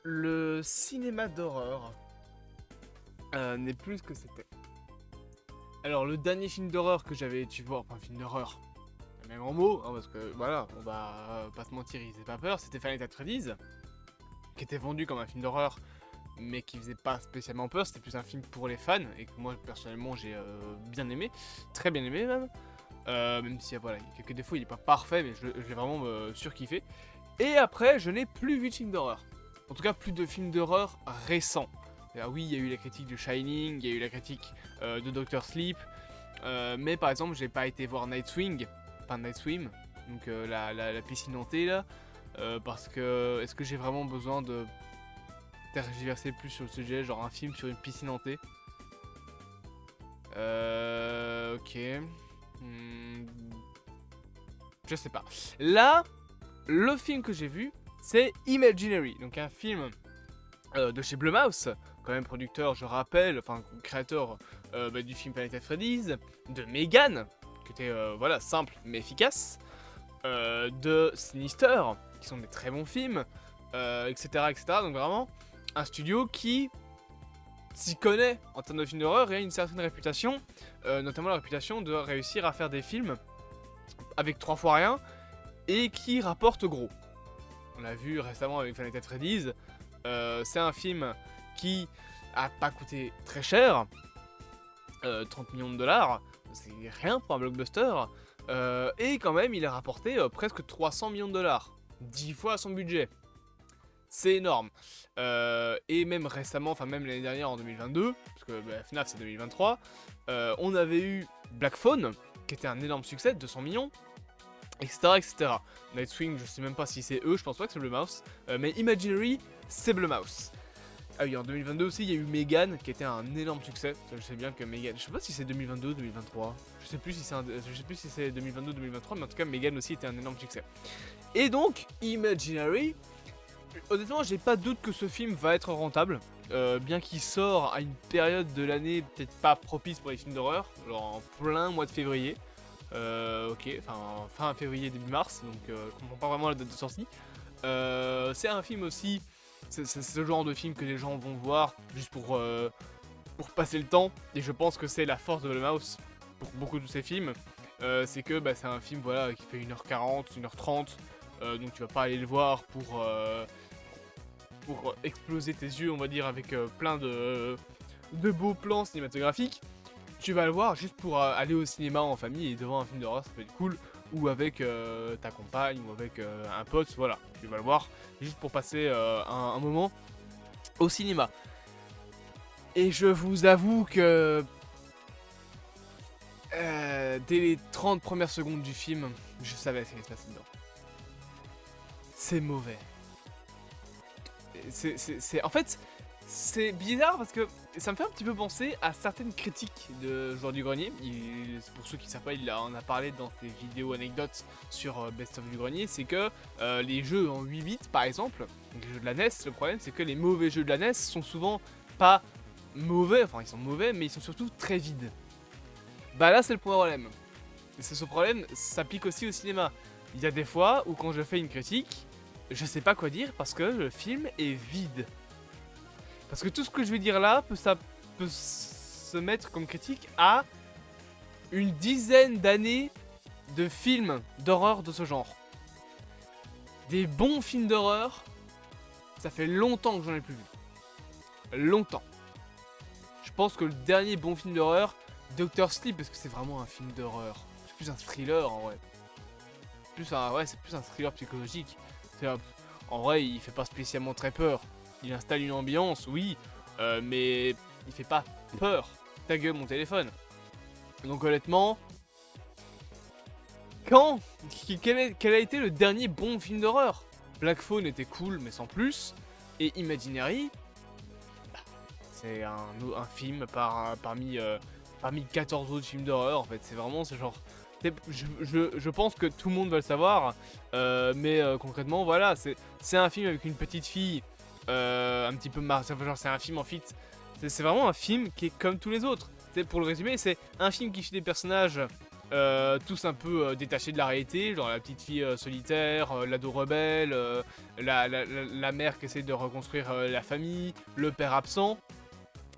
Le cinéma d'horreur n'est plus ce que c'était. Alors, le dernier film d'horreur que j'avais, tu vois, enfin, film d'horreur, c'est un grand mot, hein, parce que voilà, on va pas se mentir, il faisait pas peur, c'était Final Fantasy Freddy's, qui était vendu comme un film d'horreur, mais qui faisait pas spécialement peur, c'était plus un film pour les fans, et que moi, personnellement, j'ai bien aimé, très bien aimé même, même si, voilà, il y a quelques défauts, il est pas parfait, mais je l'ai vraiment surkiffé. Et après, je n'ai plus vu de film d'horreur. En tout cas, plus de films d'horreur récents. Ah oui, il y a eu la critique de Shining, il y a eu la critique de Doctor Sleep, mais par exemple, j'ai pas été voir Night Swing, enfin Night Swim, donc la piscine hantée là, parce que est-ce que j'ai vraiment besoin de tergiverser plus sur le sujet, genre un film sur une piscine hantée? Ok. Hmm, je sais pas. Là, le film que j'ai vu, c'est Imaginary, donc un film de chez Blumhouse, quand même producteur, je rappelle, enfin créateur du film Planet Freddy's, de Megan, qui était voilà simple mais efficace, de Sinister, qui sont des très bons films, etc., etc. Donc vraiment un studio qui s'y connaît en termes de films d'horreur et a une certaine réputation, notamment la réputation de réussir à faire des films avec 3 fois rien et qui rapportent gros. On l'a vu récemment avec Final Fantasy Freddy's. C'est un film qui a pas coûté très cher, 30 millions de dollars, c'est rien pour un blockbuster, et quand même il a rapporté presque 300 millions de dollars, 10 fois son budget. C'est énorme. Et même récemment, enfin même l'année dernière en 2022, parce que FNAF c'est 2023, on avait eu Black Phone, qui était un énorme succès, 200 millions, etc., etc. Nightwing, je sais même pas si c'est eux, je pense pas que c'est Blumhouse, mais Imaginary, c'est Blumhouse. Ah oui, en 2022 aussi, il y a eu Megan, qui était un énorme succès. Je sais bien que Megan, je sais pas si c'est 2022 ou 2023, je sais plus si c'est 2022 ou 2023, mais en tout cas Megan aussi était un énorme succès. Et donc, Imaginary, honnêtement, j'ai pas de doute que ce film va être rentable, bien qu'il sort à une période de l'année peut-être pas propice pour les films d'horreur, genre en plein mois de février. Ok, enfin fin février, début mars, donc je comprends pas vraiment la date de sortie. C'est un film aussi, c'est ce genre de film que les gens vont voir juste pour passer le temps, et je pense que c'est la force de Blumhouse pour beaucoup de ces films. C'est que c'est un film voilà, qui fait 1h40, 1h30, donc tu vas pas aller le voir pour exploser tes yeux, on va dire, avec plein de beaux plans cinématographiques. Tu vas le voir juste pour aller au cinéma en famille et devant un film d'horreur, ça peut être cool, ou avec ta compagne, ou avec un pote, voilà, tu vas le voir juste pour passer un moment au cinéma. Et je vous avoue que dès les 30 premières secondes du film, je savais ce qui allait se passer dedans. C'est mauvais. En fait, c'est bizarre parce que ça me fait un petit peu penser à certaines critiques de Joueur du Grenier. Pour ceux qui ne savent pas, il en a parlé dans ses vidéos anecdotes sur Best of du Grenier. C'est que les jeux en 8 bits, par exemple, les jeux de la NES, le problème c'est que les mauvais jeux de la NES sont souvent pas mauvais, enfin ils sont mauvais, mais ils sont surtout très vides. Bah là, c'est le problème. Et ce problème s'applique aussi au cinéma. Il y a des fois où quand je fais une critique, je sais pas quoi dire parce que le film est vide. Parce que tout ce que je vais dire là peut se mettre comme critique à une dizaine d'années de films d'horreur de ce genre. Des bons films d'horreur, ça fait longtemps que j'en ai plus vu. Longtemps. Je pense que le dernier bon film d'horreur, Doctor Sleep, parce que c'est vraiment un film d'horreur. C'est plus un thriller en vrai. C'est plus un thriller psychologique. En vrai, il fait pas spécialement très peur. Il installe une ambiance, oui, mais il fait pas peur. Ta gueule, mon téléphone. Donc honnêtement, quel a été le dernier bon film d'horreur? Black Phone était cool, mais sans plus. Et Imaginary, c'est un film parmi 14 autres films d'horreur. En fait, c'est vraiment ce genre. Je pense que tout le monde va le savoir, mais concrètement, voilà, c'est un film avec une petite fille, un petit peu genre c'est un film en fait, c'est vraiment un film qui est comme tous les autres. Pour le résumer, c'est un film qui suit des personnages tous un peu détachés de la réalité, genre la petite fille solitaire, l'ado rebelle, la mère qui essaie de reconstruire la famille, le père absent.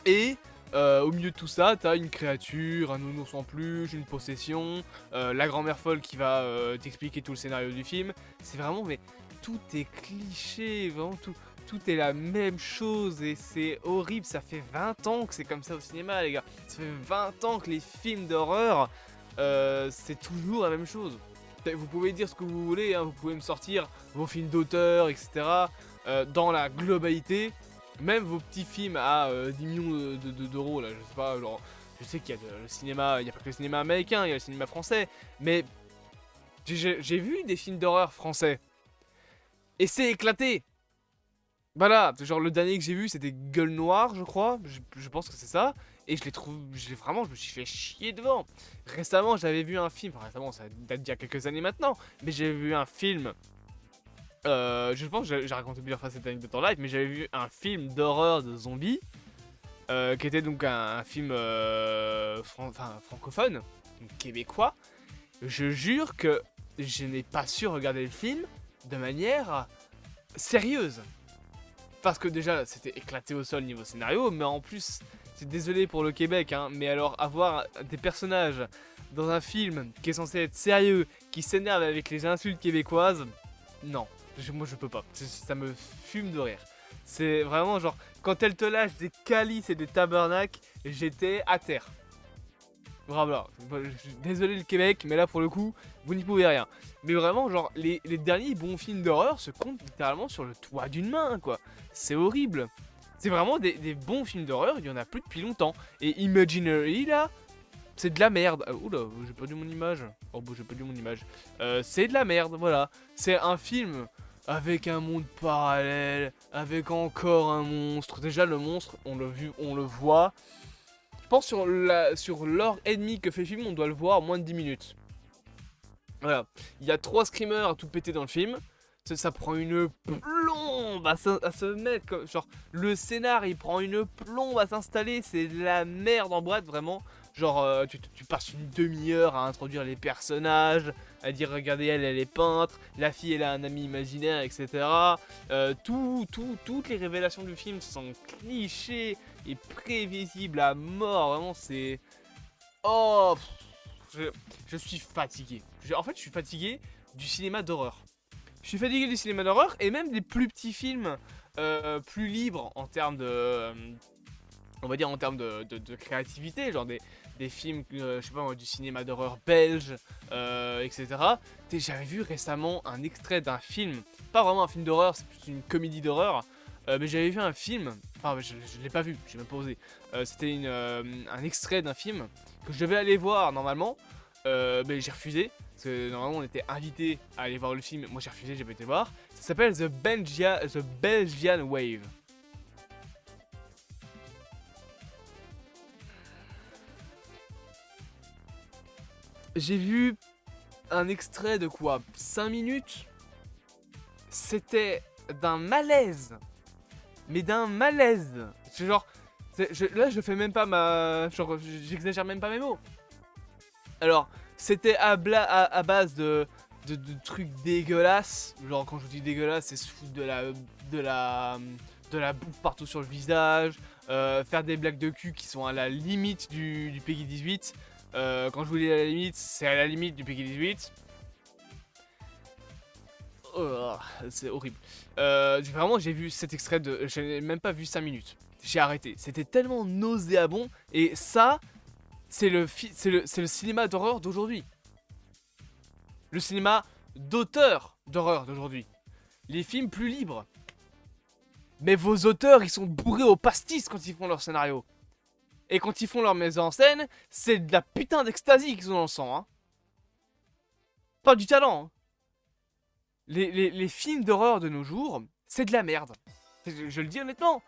Et au milieu de tout ça, t'as une créature, un nounours en peluche, une possession, la grand-mère folle qui va t'expliquer tout le scénario du film. C'est vraiment, mais tout est cliché, vraiment tout est la même chose et c'est horrible. Ça fait 20 ans que c'est comme ça au cinéma, les gars. Ça fait 20 ans que les films d'horreur, c'est toujours la même chose. Vous pouvez dire ce que vous voulez, hein, vous pouvez me sortir vos films d'auteur, etc. Dans la globalité. Même vos petits films à 10 millions d'euros, là, je sais pas, genre, je sais qu'il y a le cinéma, il n'y a pas que le cinéma américain, il y a le cinéma français, mais j'ai vu des films d'horreur français, et c'est éclaté. Voilà, genre le dernier que j'ai vu c'était Gueule Noire, je crois, je pense que c'est ça, et vraiment, je me suis fait chier devant. Récemment, j'avais vu un film, enfin, récemment, ça date d'il y a quelques années maintenant, mais j'ai vu un film. Je pense que j'ai raconté plusieurs fois cette anecdote en live, mais j'avais vu un film d'horreur de zombies, qui était donc un film francophone, donc québécois. Je jure que je n'ai pas su regarder le film de manière sérieuse. Parce que déjà, c'était éclaté au sol niveau scénario, mais en plus, c'est désolé pour le Québec, hein, mais alors avoir des personnages dans un film qui est censé être sérieux, qui s'énerve avec les insultes québécoises, non. Moi je peux pas, ça me fume de rire. C'est vraiment genre, quand elle te lâche des calices et des tabernacles, j'étais à terre. Voilà, désolé le Québec, mais là pour le coup, vous n'y pouvez rien. Mais vraiment, genre, les derniers bons films d'horreur se comptent littéralement sur le toit d'une main, quoi. C'est horrible. C'est vraiment des bons films d'horreur, il y en a plus depuis longtemps. Et Imaginary, là, c'est de la merde. Oula, j'ai perdu mon image. Oh bah j'ai perdu mon image. C'est de la merde, voilà. C'est un film avec un monde parallèle, avec encore un monstre. Déjà le monstre, on le voit. Je pense sur l'heure et demie que fait le film, on doit le voir en moins de 10 minutes. Voilà. Il y a 3 screamers à tout péter dans le film. Ça prend une plombe à se mettre. Comme, genre, le scénar, il prend une plombe à s'installer. C'est de la merde en boîte, vraiment. Genre, tu passes une demi-heure à introduire les personnages, à dire regardez elle est peintre, la fille elle a un ami imaginaire, etc. Toutes les révélations du film sont clichés et prévisibles à mort, vraiment c'est... Oh, je suis fatigué. En fait je suis fatigué du cinéma d'horreur. Je suis fatigué du cinéma d'horreur et même des plus petits films plus libres en termes de... on va dire en termes de créativité, genre des films, je sais pas moi, du cinéma d'horreur belge, etc. J'avais vu récemment un extrait d'un film, pas vraiment un film d'horreur, c'est plus une comédie d'horreur, mais j'avais vu un film, enfin je l'ai pas vu, j'ai même pas osé. C'était un extrait d'un film que je devais aller voir normalement, mais j'ai refusé, parce que normalement on était invité à aller voir le film, moi j'ai refusé, j'ai pas été voir. Ça s'appelle The Belgian Wave. J'ai vu un extrait de quoi 5 minutes. C'était d'un malaise. Mais d'un malaise. C'est genre... là je fais même pas ma... Genre j'exagère même pas mes mots. Alors c'était à base de trucs dégueulasses. Genre quand je vous dis dégueulasse, c'est se foutre de la bouffe partout sur le visage. Faire des blagues de cul qui sont à la limite du Peggy 18. Quand je vous dis à la limite, c'est à la limite du Peggy 18. Oh, c'est horrible. Vraiment, j'ai vu cet extrait de... J'ai même pas vu 5 minutes. J'ai arrêté. C'était tellement nauséabond. Et ça, c'est le cinéma d'horreur d'aujourd'hui. Le cinéma d'auteur d'horreur d'aujourd'hui. Les films plus libres. Mais vos auteurs, ils sont bourrés au pastis quand ils font leur scénario. Et quand ils font leur mise en scène, c'est de la putain d'extasie qu'ils ont dans le sang, hein. Pas du talent, hein. Les films d'horreur de nos jours, c'est de la merde. Je le dis honnêtement.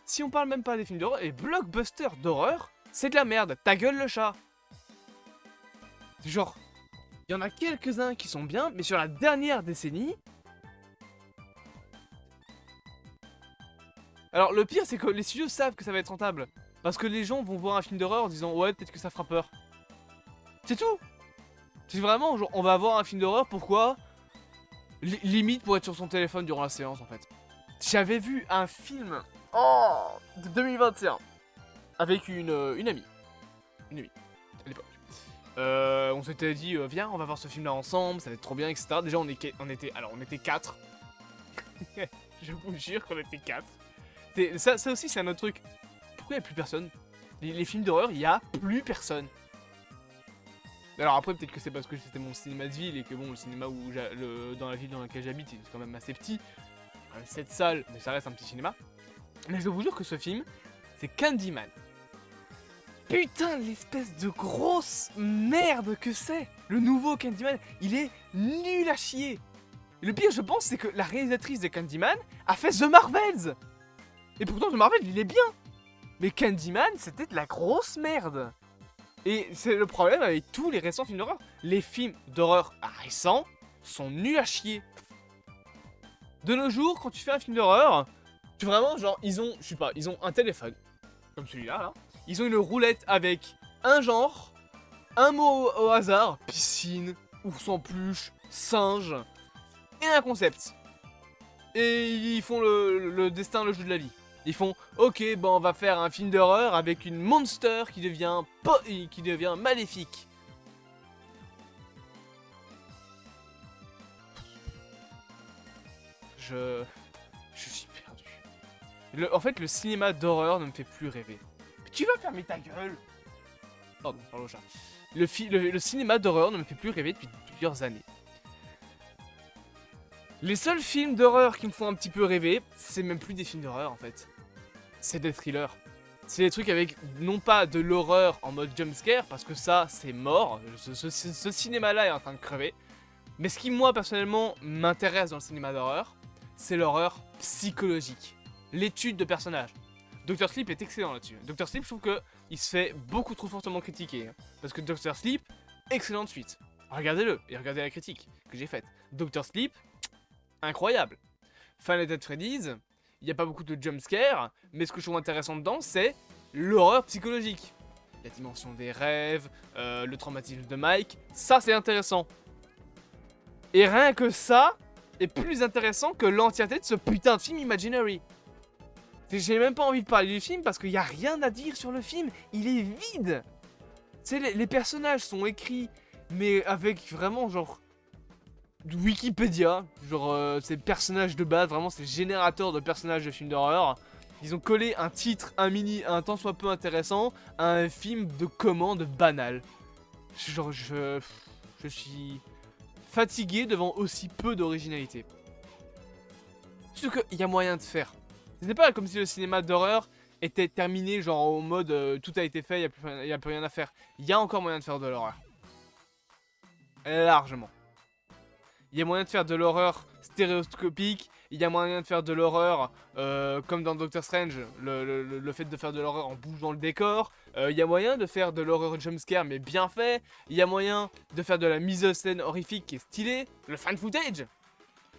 Si on parle même pas des films d'horreur, les blockbusters d'horreur, c'est de la merde. Ta gueule le chat. Genre, il y en a quelques-uns qui sont bien, mais sur la dernière décennie... Alors le pire c'est que les studios savent que ça va être rentable. Parce que les gens vont voir un film d'horreur en disant ouais peut-être que ça fera peur. C'est tout. C'est vraiment, genre, on va voir un film d'horreur, pourquoi? Limite pour être sur son téléphone durant la séance, en fait. J'avais vu un film de 2021 avec une amie. Une amie, à l'époque. On s'était dit, viens, on va voir ce film-là ensemble, ça va être trop bien, etc. Déjà, on était 4. Je vous jure qu'on était 4. Ça aussi, c'est un autre truc. Pourquoi il n'y a plus personne? Les films d'horreur, il n'y a plus personne. Alors après, peut-être que c'est parce que c'était mon cinéma de ville et que bon, le cinéma dans la ville dans laquelle j'habite, c'est quand même assez petit. 7 salles, mais ça reste un petit cinéma. Mais je vous jure que ce film, c'est Candyman. Putain, l'espèce de grosse merde que c'est. Le nouveau Candyman, il est nul à chier. Et le pire, je pense, c'est que la réalisatrice de Candyman a fait The Marvels. Et pourtant, The Marvels, il est bien. Mais Candyman, c'était de la grosse merde. Et c'est le problème avec tous les récents films d'horreur. Les films d'horreur récents sont nuls à chier. De nos jours, quand tu fais un film d'horreur, tu vraiment, genre, ils ont un téléphone, comme celui-là, là. Ils ont une roulette avec un genre, un mot au hasard, piscine, ours en peluche, singe, et un concept. Et ils font le destin, le jeu de la vie. Ils font, ok, bon, on va faire un film d'horreur avec une monster qui devient maléfique. Je suis perdu. En fait, le cinéma d'horreur ne me fait plus rêver. Mais tu vas fermer ta gueule. Pardon, parle au chat. Le cinéma d'horreur ne me fait plus rêver depuis plusieurs années. Les seuls films d'horreur qui me font un petit peu rêver, c'est même plus des films d'horreur en fait. C'est des thrillers. C'est des trucs avec, non pas de l'horreur en mode jumpscare, parce que ça, c'est mort. Ce cinéma-là est en train de crever. Mais ce qui, moi, personnellement, m'intéresse dans le cinéma d'horreur, c'est l'horreur psychologique. L'étude de personnages. Dr. Sleep est excellent là-dessus. Dr. Sleep, je trouve qu'il se fait beaucoup trop fortement critiquer. Parce que Dr. Sleep, excellente suite. Regardez-le, et regardez la critique que j'ai faite. Dr. Sleep, incroyable. Final Fantasy Freddy's, il n'y a pas beaucoup de jumpscares, mais ce que je trouve intéressant dedans, c'est l'horreur psychologique. La dimension des rêves, le traumatisme de Mike, ça c'est intéressant. Et rien que ça est plus intéressant que l'entièreté de ce putain de film Imaginary. J'ai même pas envie de parler du film parce qu'il n'y a rien à dire sur le film, il est vide. Tu sais, les personnages sont écrits, mais avec vraiment genre Wikipédia, genre ces personnages de base, vraiment ces générateurs de personnages de films d'horreur. Ils ont collé un titre, un tant soit peu intéressant, à un film de commande banal. Genre je suis fatigué devant aussi peu d'originalité. Surtout qu'il y a moyen de faire. Ce n'est pas comme si le cinéma d'horreur était terminé, genre au mode tout a été fait, il n'y a plus rien à faire. Il y a encore moyen de faire de l'horreur. Largement. Il y a moyen de faire de l'horreur stéréoscopique, il y a moyen de faire de l'horreur comme dans Doctor Strange, le fait de faire de l'horreur en bougeant le décor. Il y a moyen de faire de l'horreur jumpscare mais bien fait. Il y a moyen de faire de la mise en scène horrifique qui est stylée. Le fan footage.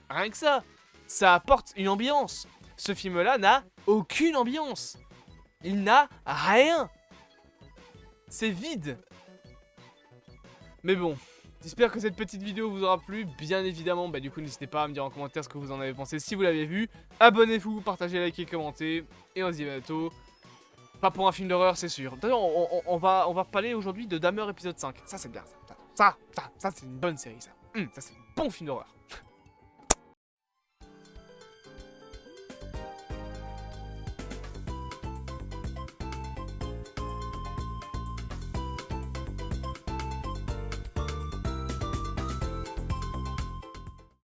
Rien que ça, ça apporte une ambiance. Ce film-là n'a aucune ambiance. Il n'a rien. C'est vide. Mais bon. J'espère que cette petite vidéo vous aura plu, bien évidemment, du coup n'hésitez pas à me dire en commentaire ce que vous en avez pensé si vous l'avez vu. Abonnez-vous, partagez, likez, commentez, et on se dit à bientôt. Pas pour un film d'horreur, c'est sûr. D'ailleurs, on va parler aujourd'hui de Dahmer épisode 5. Ça c'est bien, ça c'est une bonne série ça. Ça c'est un bon film d'horreur.